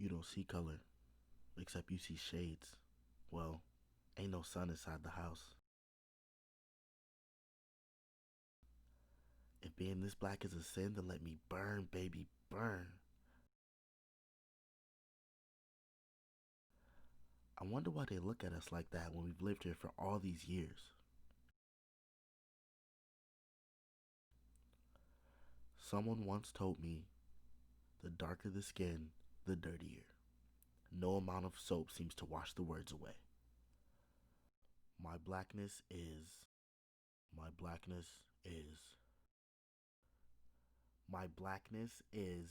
You don't see color, except you see shades. Well, ain't no sun inside the house. If being this black is a sin, then let me burn, baby, burn. I wonder why they look at us like that when we've lived here for all these years. Someone once told me, the darker the skin, the dirtier. No amount of soap seems to wash the words away. My blackness is, my blackness is, my blackness is,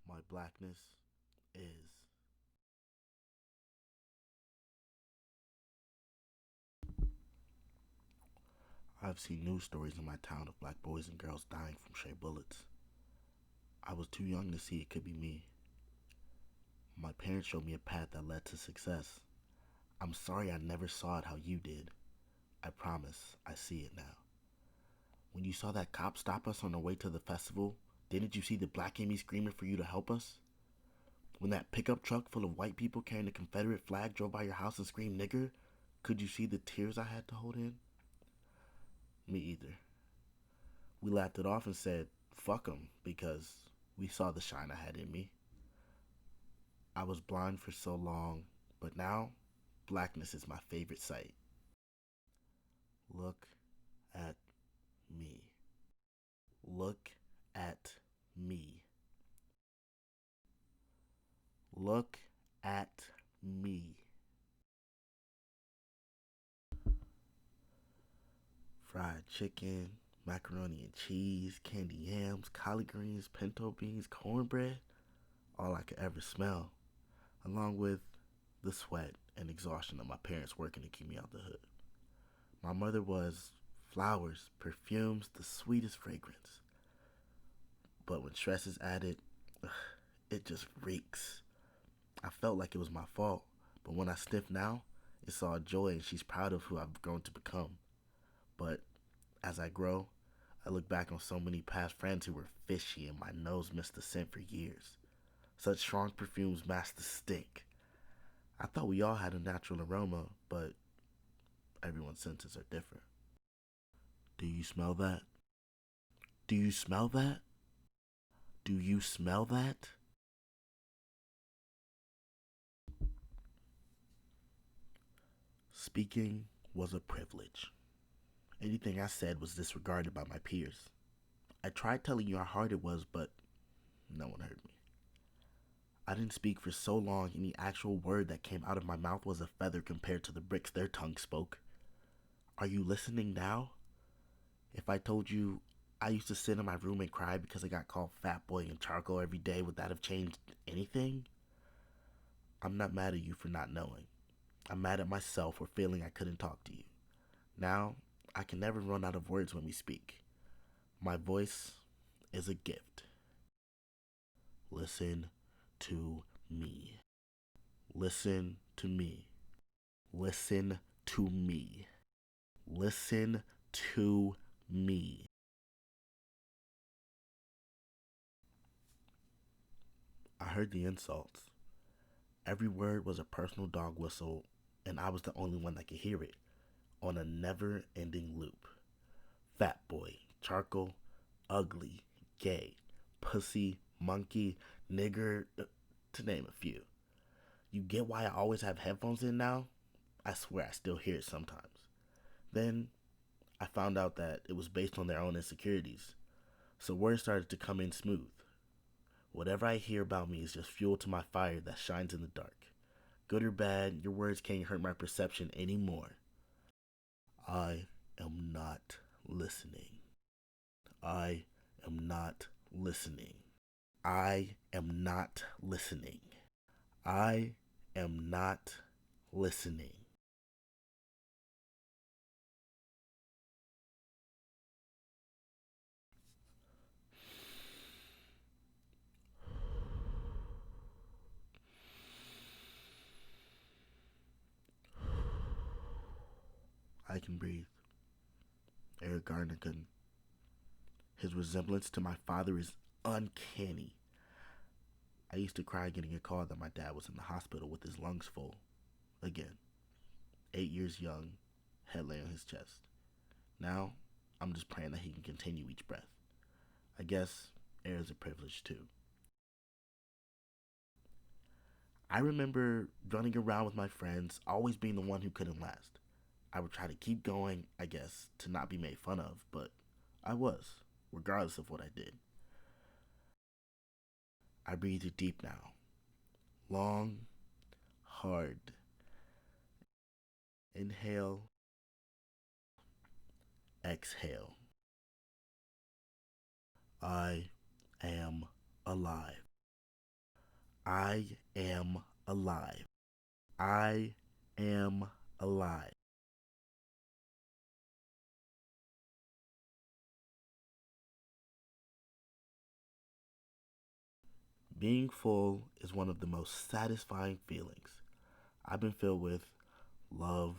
my blackness is. I've seen news stories in my town of black boys and girls dying from stray bullets. I was too young to see it could be me. My parents showed me a path that led to success. I'm sorry I never saw it how you did. I promise I see it now. When you saw that cop stop us on our way to the festival, didn't you see the black Amy screaming for you to help us? When that pickup truck full of white people carrying a Confederate flag drove by your house and screamed nigger, could you see the tears I had to hold in? Me either. We laughed it off and said, fuck 'em, because we saw the shine I had in me. I was blind for so long, but now blackness is my favorite sight. Look at me. Look at me. Look at me. Fried chicken, macaroni and cheese, candy yams, collard greens, pinto beans, cornbread, all I could ever smell, along with the sweat and exhaustion of my parents working to keep me out the hood. My mother was flowers, perfumes, the sweetest fragrance. But when stress is added, it just reeks. I felt like it was my fault, but when I sniff now, it's all joy and she's proud of who I've grown to become. But as I grow, I look back on so many past friends who were fishy and my nose missed the scent for years. Such strong perfumes mask the stink. I thought we all had a natural aroma, but everyone's senses are different. Do you smell that? Do you smell that? Do you smell that? Speaking was a privilege. Anything I said was disregarded by my peers. I tried telling you how hard it was, but no one heard me. I didn't speak for so long, any actual word that came out of my mouth was a feather compared to the bricks their tongue spoke. Are you listening now? If I told you I used to sit in my room and cry because I got called fat boy and charcoal every day, would that have changed anything? I'm not mad at you for not knowing. I'm mad at myself for feeling I couldn't talk to you. Now, I can never run out of words when we speak. My voice is a gift. Listen to me. Listen to me. Listen to me. Listen to me. I heard the insults. Every word was a personal dog whistle, and I was the only one that could hear it, on a never ending loop. Fat boy, charcoal, ugly, gay, pussy, monkey, nigger, to name a few. You get why I always have headphones in now? I swear I still hear it sometimes. Then I found out that it was based on their own insecurities, so words started to come in smooth. Whatever I hear about me is just fuel to my fire that shines in the dark. Good or bad, your words can't hurt my perception anymore. I am not listening. I am not listening. I am not listening. I am not listening. I can breathe. Eric Garner couldn't. His resemblance to my father is uncanny. I used to cry getting a call that my dad was in the hospital with his lungs full. Again, 8 years young, head lay on his chest. Now, I'm just praying that he can continue each breath. I guess air is a privilege too. I remember running around with my friends, always being the one who couldn't last. I would try to keep going, I guess, to not be made fun of, but I was, regardless of what I did. I breathed deep now. Long, hard. Inhale, exhale. I am alive. I am alive. I am alive. Being full is one of the most satisfying feelings. I've been filled with love,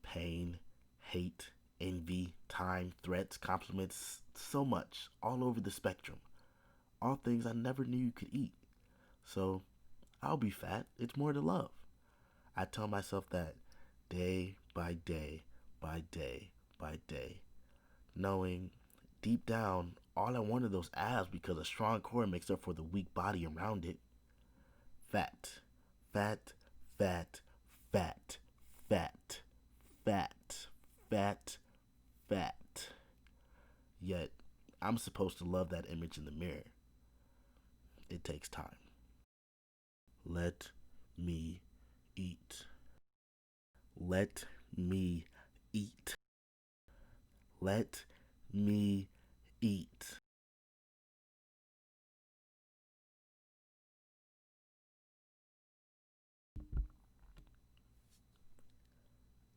pain, hate, envy, time, threats, compliments, so much, all over the spectrum. All things I never knew you could eat. So, I'll be fat. It's more to love. I tell myself that day by day by day by day, knowing deep down all I wanted those abs because a strong core makes up for the weak body around it. Fat, fat, fat, fat, fat, fat, fat, fat. Yet, I'm supposed to love that image in the mirror. It takes time. Let me eat. Let me eat. Let me eat.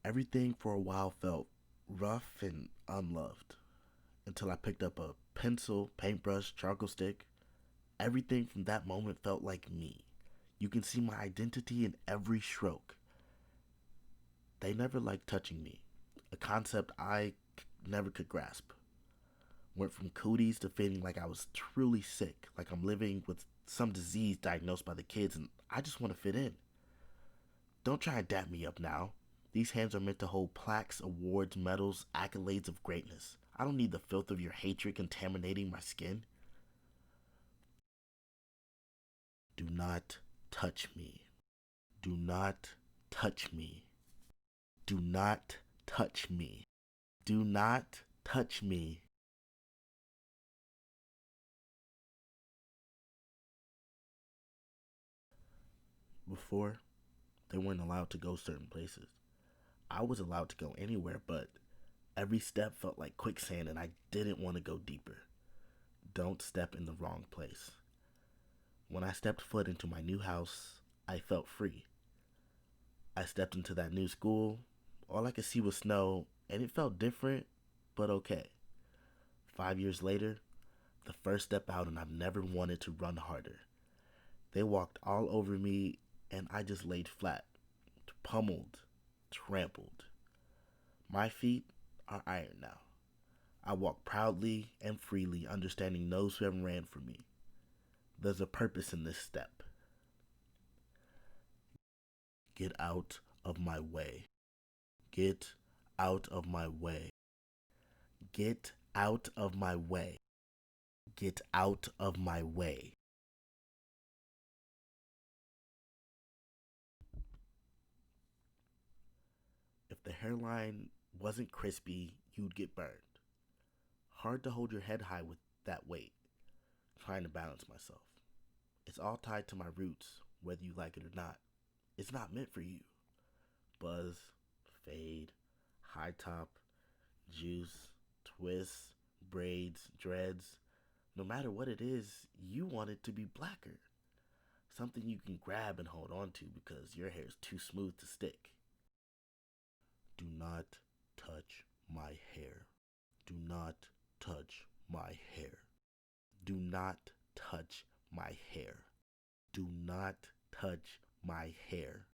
Everything for a while felt rough and unloved until I picked up a pencil, paintbrush, charcoal stick. Everything from that moment felt like me. You can see my identity in every stroke. They never liked touching me, a concept never could grasp. Went from cooties to feeling like I was truly sick, like I'm living with some disease diagnosed by the kids and I just want to fit in. Don't try and dap me up now. These hands are meant to hold plaques, awards, medals, accolades of greatness. I don't need the filth of your hatred contaminating my skin. Do not touch me. Do not touch me. Do not touch me. Do not touch me. Before, they weren't allowed to go certain places. I was allowed to go anywhere, but every step felt like quicksand and I didn't want to go deeper. Don't step in the wrong place. When I stepped foot into my new house, I felt free. I stepped into that new school. All I could see was snow, and it felt different, but okay. 5 years later, the first step out, and I've never wanted to run harder. They walked all over me, and I just laid flat, pummeled, trampled. My feet are iron now. I walk proudly and freely, understanding those who have ran for me. There's a purpose in this step. Get out of my way. Get out of my way. Get out of my way. Get out of my way. If the hairline wasn't crispy, you'd get burned. Hard to hold your head high with that weight. Trying to balance myself. It's all tied to my roots, whether you like it or not. It's not meant for you. Buzz, fade, high top, juice, twists, braids, dreads. No matter what it is, you want it to be blacker. Something you can grab and hold on to because your hair is too smooth to stick. Do not touch my hair. Do not touch my hair. Do not touch my hair. Do not touch my hair.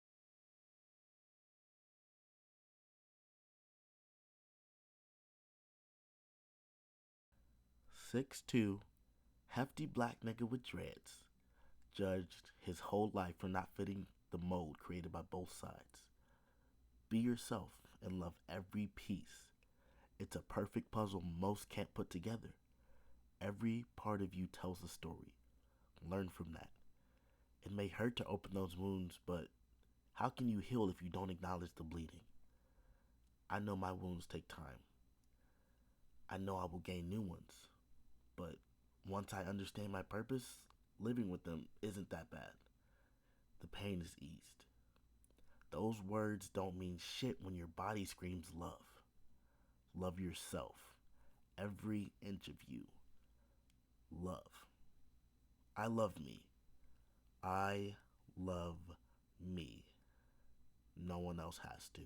6'2", hefty black nigga with dreads. judged his whole life for not fitting the mold created by both sides. Be yourself and love every piece. It's a perfect puzzle most can't put together. Every part of you tells a story. Learn from that. It may hurt to open those wounds, but how can you heal if you don't acknowledge the bleeding? I know my wounds take time. I know I will gain new ones. But once I understand my purpose, living with them isn't that bad. The pain is eased. Those words don't mean shit when your body screams love. Love yourself. Every inch of you. Love. I love me. I love me. No one else has to.